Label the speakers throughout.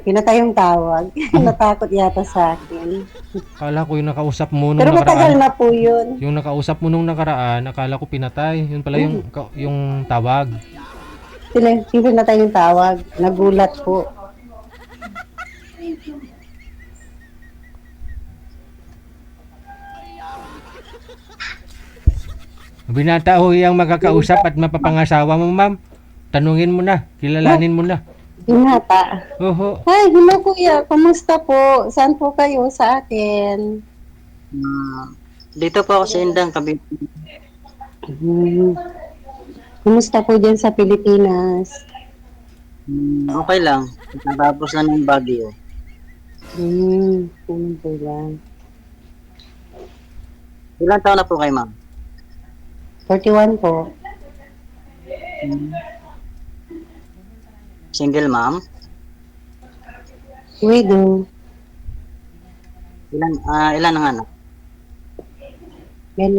Speaker 1: Pinatay yung tawag. Natakot yata sa akin.
Speaker 2: Akala ko yung nakausap mo nung
Speaker 1: Pero matagal
Speaker 2: nakaraan.
Speaker 1: na po yun.
Speaker 2: Yung nakausap mo nung nakaraan, akala ko pinatay. Yun pala
Speaker 1: Mm.
Speaker 2: yung tawag.
Speaker 1: Sila, yung pinatay yung tawag. Nagulat po.
Speaker 2: Binata ho yung makakausap at mapapangasawa mo, ma'am. Tanungin mo na,
Speaker 1: Oh,
Speaker 2: kilalanin mo na.
Speaker 1: binata.
Speaker 2: Oho.
Speaker 1: Hi, hello kuya. Kumusta po? Saan po kayo sa akin?
Speaker 3: Ah, dito po ako sa Indang, Cavite.
Speaker 1: Hmm. Kumusta po dyan sa Pilipinas?
Speaker 3: Okay lang. Natapos na ng Baguio.
Speaker 1: Ano po ba?
Speaker 3: Ilan taon na po kayo, ma'am?
Speaker 1: 41 po.
Speaker 3: Hmm, Single, ma'am?
Speaker 1: Widow.
Speaker 3: Ilan ang anak?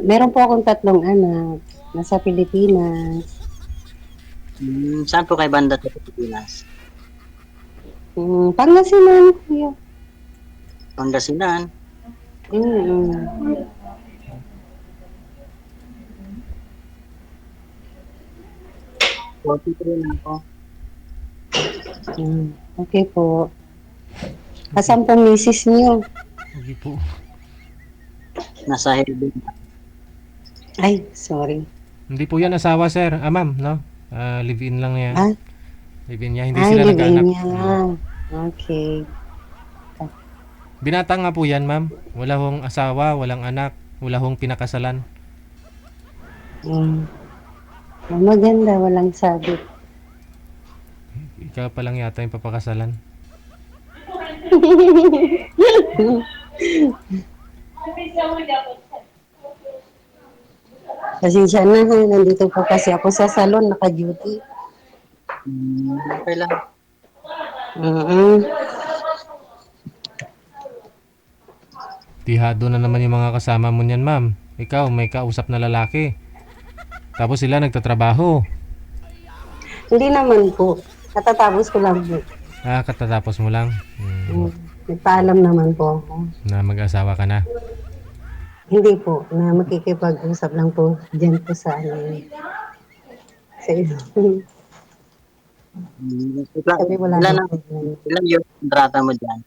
Speaker 1: Meron po akong 3 anak. Nasa Pilipinas.
Speaker 3: Saan po kayo banda sa Pilipinas?
Speaker 1: Pangasinan, kuya.
Speaker 3: Pangasinan?
Speaker 1: Mm.
Speaker 3: 43 na ako.
Speaker 1: Okay po. Asan po misis niyo?
Speaker 2: Sige po.
Speaker 3: Nasa Heaven.
Speaker 1: Ay, sorry.
Speaker 2: Hindi po yan asawa, sir. Ah, ma'am, no? Live-in lang yan.
Speaker 1: Ah,
Speaker 2: Live-in niya. Hindi
Speaker 1: ay,
Speaker 2: sila
Speaker 1: live-in
Speaker 2: nag-anak.
Speaker 1: niya. Okay.
Speaker 2: Binata nga po yan, ma'am. Wala hong asawa, walang anak, wala hong pinakasalan.
Speaker 1: Mm. Maganda, walang sabit.
Speaker 2: Ikaw pa lang yata yung papakasalan.
Speaker 1: Pasensya na ha, nandito po kasi ako sa salon, naka-duty.
Speaker 3: Okay lang.
Speaker 1: Mm.
Speaker 2: Tihado na naman yung mga kasama mo niyan, ma'am. Ikaw, may kausap na lalaki. Tapos sila nagtatrabaho.
Speaker 1: Hindi naman po. Katatapos ko lang po.
Speaker 2: Katatapos mo lang.
Speaker 1: Nagpaalam naman po ako.
Speaker 2: Na mag-asawa ka na.
Speaker 1: Hindi po, na makikipag-usap lang po dyan po sa sa iyo. Sabi wala
Speaker 3: Ilan,
Speaker 1: nang problema.
Speaker 3: ilan yung kontrata mo dyan?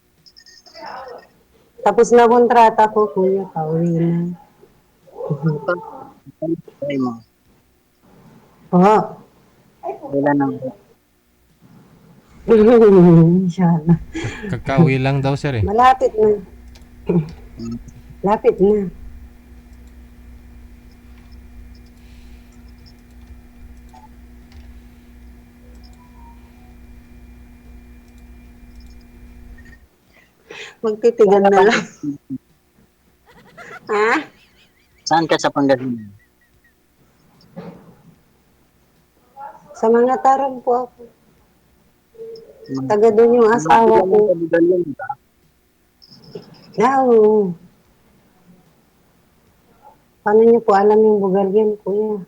Speaker 1: Tapos na kontrata ko, kuya, pauwi na.
Speaker 3: Okay mo.
Speaker 1: Oo.
Speaker 3: Ilan ang
Speaker 1: Inshallah.
Speaker 2: Kakauwi lang daw, sir, eh.
Speaker 1: Malapit na. Lapit na. Magtitigan na lang. Ha?
Speaker 3: Saan ka sa Pangasinan?
Speaker 1: Sa mga tarang po ako. Taga doon yung asawa ko. Oo. Paano niyo po alam yung Bugaryan, kuya?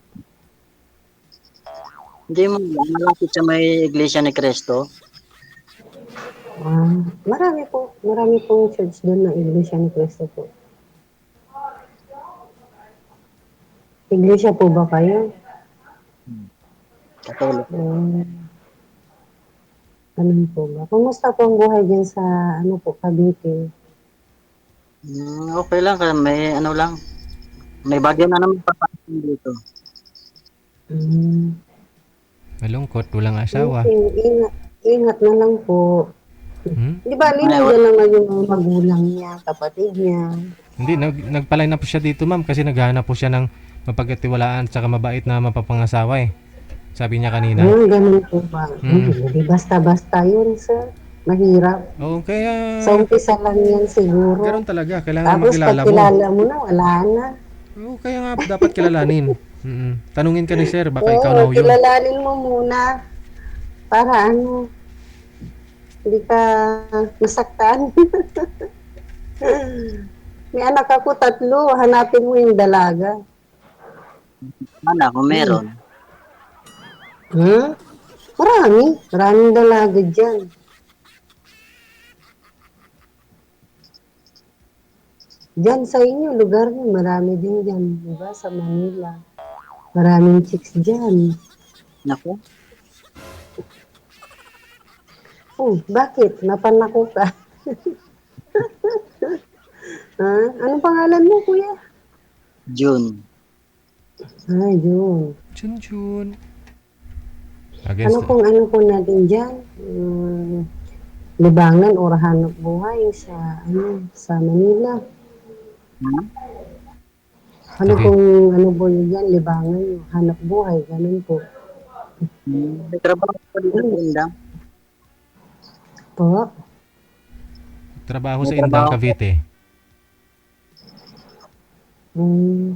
Speaker 3: Hindi mo malapit sa may Iglesia ni Cristo.
Speaker 1: Marami po. Marami pong church doon na Iglesia ni Cristo po. Iglesia po ba kayo?
Speaker 3: Katolik.
Speaker 1: Ganun po ba? Kumusta po ang buhay dyan sa, Cavite?
Speaker 3: Okay lang, may ano lang. May bagyo na naman papasok dito.
Speaker 2: Malungkot, walang asawa.
Speaker 1: Ingat na lang po. Di ba, nandiyan naman yung mga magulang niya, kapatid niya.
Speaker 2: Hindi, nagpalay na po siya dito, ma'am, kasi naghahanap po siya ng mapagkatiwalaan at saka mabait na mapapangasawa, eh. Sabi niya kanina.
Speaker 1: Ganun po ba? Hindi basta-basta yun, sir. Mahirap.
Speaker 2: Oo, kaya...
Speaker 1: Sa umpisa lang yan siguro.
Speaker 2: Ganun talaga, kailangan
Speaker 1: Tapos pag
Speaker 2: makilala mo.
Speaker 1: kilala mo na, wala na.
Speaker 2: Oo, kaya nga dapat kilalanin. Tanungin ka ni sir, baka ikaw na ho yun.
Speaker 1: Kilalanin mo muna. Para hindi ka masaktan. May anak ako 3, hanapin mo yung dalaga.
Speaker 3: Sana kung meron.
Speaker 1: Maraming dalaga dyan. Diyan sa inyo, lugar niyo, marami din diyan, di ba? Sa Manila. Maraming chicks diyan.
Speaker 3: Naku,
Speaker 1: Oh, bakit? Napanako ka? Ha? Anong pangalan mo, kuya?
Speaker 3: June.
Speaker 1: Ay, yun.
Speaker 2: Chun.
Speaker 1: Ano
Speaker 2: Against
Speaker 1: kung ano po natin diyan? Libangan o hanap buhay sa sa Manila.
Speaker 3: Hmm?
Speaker 1: Ano
Speaker 2: Cavite.
Speaker 1: kung ano po yun diyan, libangan o hanap buhay, ganun po.
Speaker 3: May trabaho ko dito sa
Speaker 1: Hmm,
Speaker 3: Indang.
Speaker 1: po.
Speaker 2: Trabaho
Speaker 3: May
Speaker 2: sa Indang,
Speaker 3: trabaho ko.
Speaker 2: Cavite.
Speaker 1: Hmm,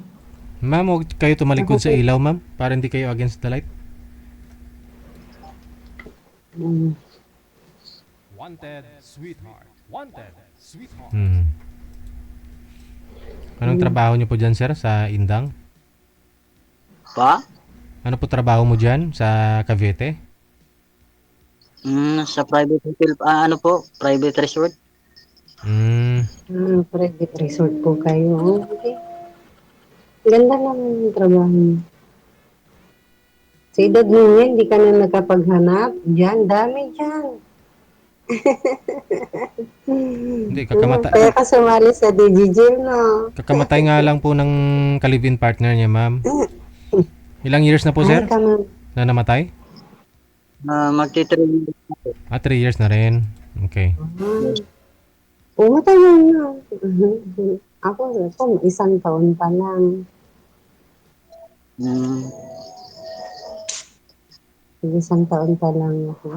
Speaker 2: Ma'am, huwag kayo
Speaker 1: ako
Speaker 2: tumalikod sa
Speaker 1: po.
Speaker 2: ilaw, ma'am. Para hindi kayo against the light.
Speaker 1: Hmm,
Speaker 4: Wanted, sweetheart. Wanted, sweetheart.
Speaker 2: Hmm. Anong
Speaker 1: hmm.
Speaker 2: trabaho niyo po dyan, sir, sa Indang?
Speaker 3: Pa?
Speaker 2: Ano po trabaho mo dyan sa Cavite?
Speaker 3: Sa private hotel, ano po, private resort.
Speaker 2: Hmm.
Speaker 1: Private resort po kayo. Oh, okay. Ganda naman yung trabaho niyo. Sa edad mo yan, di ka na nakapaghanap. Diyan, dami diyan.
Speaker 2: Hindi, kakamata
Speaker 1: Kaya ka sumali sa DJJ, no?
Speaker 2: kakamatay nga lang po ng kalibin partner niya, ma'am. Ilang years na po,
Speaker 1: Ay,
Speaker 2: sir,
Speaker 1: kama.
Speaker 2: na namatay?
Speaker 3: Magti-train.
Speaker 2: 3 years na rin. Okay.
Speaker 1: Matagal na. Ako, isang taon pa lang.
Speaker 3: Hmm,
Speaker 1: Isang taon pa lang ako.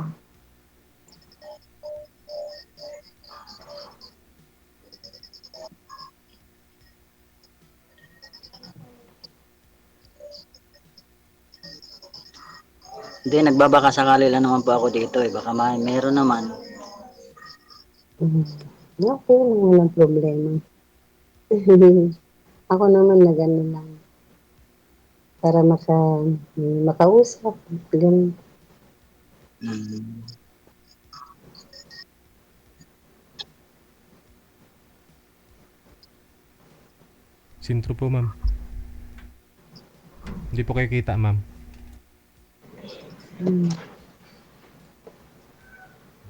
Speaker 3: Hindi, nagbabaka sakali lang naman po ako dito eh. Baka meron naman.
Speaker 1: Mhm. Okay, walang problema. Ako naman na gano'n lang. Para makausap. Ganun.
Speaker 3: Hmm.
Speaker 2: Sintro po, ma'am. Hindi po kayo kita, ma'am.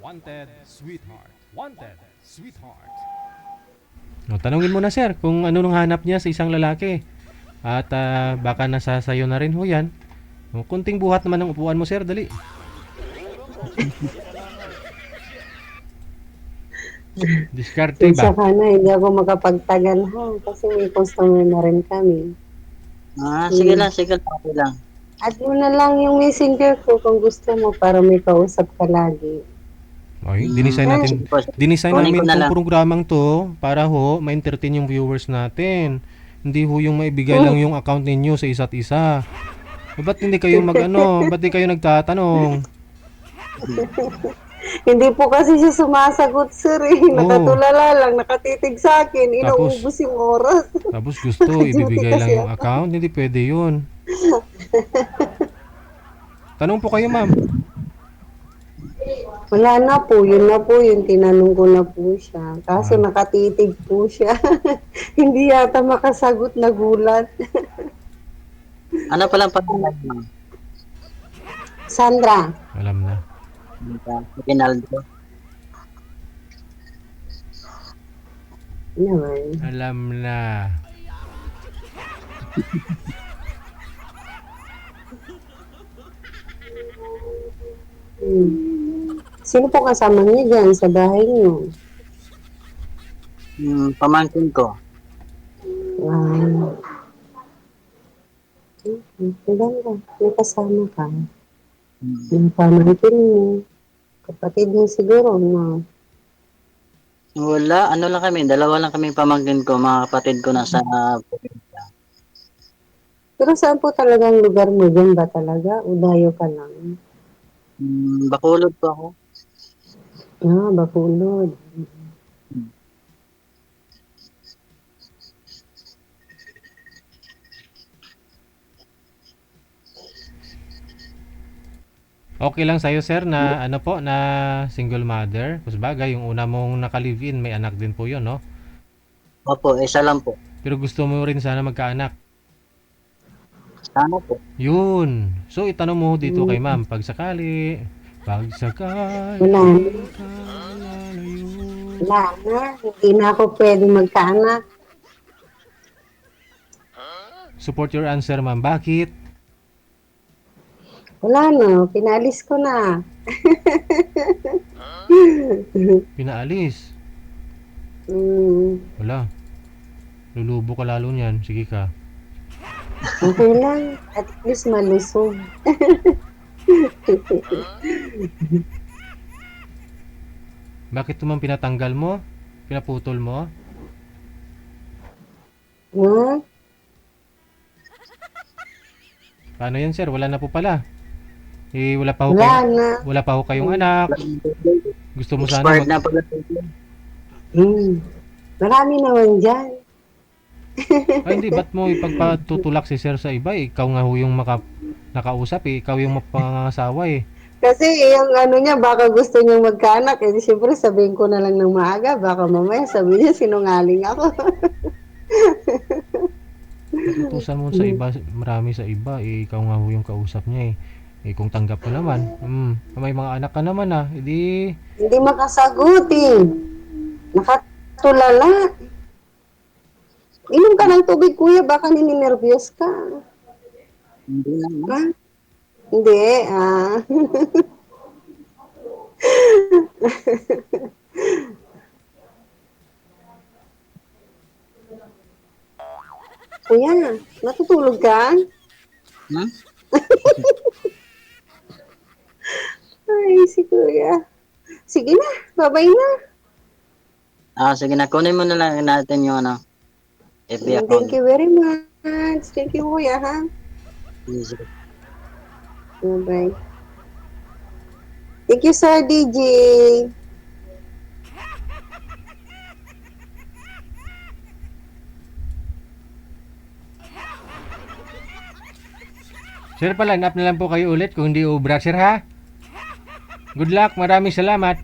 Speaker 4: Wanted, sweetheart. Wanted, sweetheart.
Speaker 2: O, tanungin mo na, sir, kung ano nung hanap niya sa isang lalaki. At baka nasa sayo na rin ho yan. O, kunting buhat naman ng upuan mo, sir. Dali. Diskarte ba?
Speaker 1: Saka na, hindi ako makapagtagal ha. Kasi may customer na rin kami.
Speaker 3: Sige lang, okay lang.
Speaker 1: At mo na lang yung messenger ko kung gusto mo para may kausap ka lagi.
Speaker 2: Ay, dinisign natin.
Speaker 3: Sige po.
Speaker 2: Dinisign
Speaker 3: Kunin ko
Speaker 2: namin
Speaker 3: na
Speaker 2: tong
Speaker 3: lang.
Speaker 2: programang to para ho ma-entertain yung viewers natin. Hindi ho yung maibigay lang yung account ninyo sa isa't isa. Ba't hindi kayo ba't di kayo nagtatanong?
Speaker 1: Hindi po kasi siya sumasagot, sir.
Speaker 2: Oo.
Speaker 1: Nakatulala lang, nakatitig sa akin.
Speaker 2: Tapos,
Speaker 1: Inuubos yung oras.
Speaker 2: tapos gusto,
Speaker 1: Naka-duty
Speaker 2: ibibigay lang
Speaker 1: kasi
Speaker 2: yung
Speaker 1: ako.
Speaker 2: account. Hindi pwede yun. Tanong po kayo, ma'am.
Speaker 1: Wala na po, yun na po, yung tinanong ko na po siya. Kaso
Speaker 2: Ah,
Speaker 1: nakatitig po siya. Hindi yata makasagot, nagulat.
Speaker 3: Ano palang pangalan mo?
Speaker 1: Sandra,
Speaker 2: alam na.
Speaker 3: Rinaldo.
Speaker 1: naman.
Speaker 2: Alam na.
Speaker 1: Sino po kasama niya dyan sa bahay niyo?
Speaker 3: Pamangkin ko.
Speaker 1: Ah, maganda. May kasama ka.
Speaker 3: Hmm.
Speaker 1: Yung pamangkin mo. Kapatid mo siguro, no?
Speaker 3: Wala, ano lang kami, dalawa lang kami pamangkin ko, mga kapatid ko nasa probinsya.
Speaker 1: Pero saan po talagang lugar mo? Dyan ba talaga? O dayo ka lang?
Speaker 3: Bacolod po ako.
Speaker 1: Ah, Bacolod.
Speaker 2: Okay lang sa'yo, sir, na ano po, na single mother? Kusbaga, yung una mong naka-live-in, may anak din po yun, no?
Speaker 3: Opo, isa lang po.
Speaker 2: Pero gusto mo rin sana magkaanak.
Speaker 3: Sana po.
Speaker 2: Yun. So, itanong mo dito kay
Speaker 1: Hmm.
Speaker 2: ma'am, pag sakali,
Speaker 1: Wala na.
Speaker 2: lalayo.
Speaker 1: Wala na. Hindi na ako pwede magkaanak.
Speaker 2: Support your answer, ma'am. Bakit?
Speaker 1: Wala na. Pinalis ko na.
Speaker 2: Pinaalis.
Speaker 1: Hmm.
Speaker 2: Wala. Lulubo ka lalo niyan. Sige ka.
Speaker 1: Okay lang. At least malusog.
Speaker 2: Bakit naman pinatanggal mo? Pinaputol mo?
Speaker 1: Ha?
Speaker 2: Paano yan, sir? Wala na po pala. Eh, wala pa ho
Speaker 1: Wala
Speaker 2: kayo,
Speaker 1: na.
Speaker 2: wala pa ho kayong anak. Gusto mo sana
Speaker 3: Expired
Speaker 2: mag...
Speaker 3: na pala.
Speaker 1: Hmm. Marami naman dyan.
Speaker 2: Ay, hindi. Ba't mo ipagpatutulak si sir sa iba? Eh, ikaw nga ho yung nakausap eh. Ikaw yung mapangasawa eh.
Speaker 1: Kasi yung ano niya, baka gusto niyang magkaanak. Eh, siyempre sabihin ko na lang ng maaga. Baka mamaya sabihin niya, sinungaling ako.
Speaker 2: Utusan mo sa iba, marami sa iba. Eh, ikaw nga ho yung kausap niya eh. Eh, kung tanggap ko naman, may mga anak ka naman ah. Hindi,
Speaker 1: Hindi makasagot eh. Nakatulala. Inom ka ng tubig, kuya. Baka nininervyos ka.
Speaker 3: Hindi naman.
Speaker 1: Ha? Hindi, ah. Kuya, natutulog ka?
Speaker 3: Hmm?
Speaker 1: Ay, si kuya. Sige na, babay na.
Speaker 3: Sige na, kunin mo na lang natin yung ano, FB account.
Speaker 1: Thank you very much. Thank you, kuya, ha?
Speaker 3: Please.
Speaker 1: Bye-bye. Thank you, Sir DJ.
Speaker 2: sir, pa-line up na lang po kayo ulit kung hindi ubra, sir ha? Good luck, maraming salamat.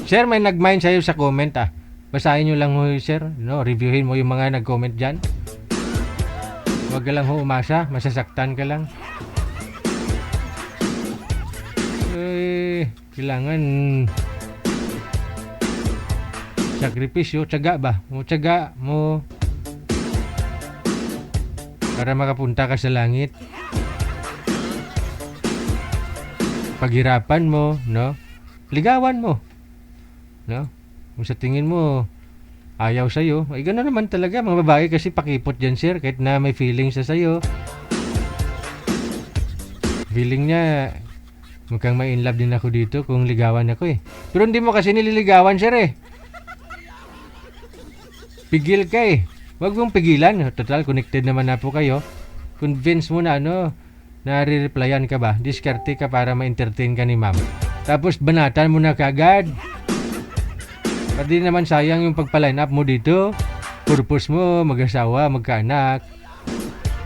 Speaker 2: Sir, may nag-mind sa'yo sa comment ah. Basahin nyo lang ho, sir. No, reviewin mo yung mga nag-comment dyan. Huwag ka lang ho umasa, masasaktan ka lang. Eh, kailangan sakripisyo, tiyaga ba? Mo tiyaga mo para makapunta ka sa langit. Paghirapan mo, no? Ligawan mo. No? Kung sa tingin mo ayaw sa'yo, ay gano'n naman talaga. Mga babae kasi pakipot dyan, sir. Kahit na may feelings sa sa'yo. Feeling niya, mukhang may in love din ako dito kung ligawan ako eh. Pero hindi mo kasi nililigawan, sir eh. Pigil ka eh. Huwag mong pigilan. Total, connected naman na po kayo. Convince mo na nare-replyan ka ba? Diskarte ka para ma-entertain ka ni ma'am. Tapos banatan mo na kagad. Pwede naman sayang yung pagpa-line up mo dito. Purpose mo, mag-asawa, magkaanak.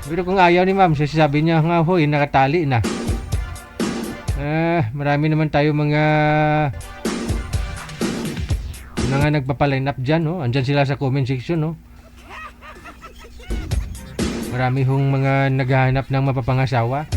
Speaker 2: Pero kung ayaw ni ma'am, sasabi niya nga hoy, nakatali na. Marami naman tayo mga nagpapa-line up dyan, no? Andyan sila sa comment section, no? Marami hong mga naghahanap ng mapapangasawa.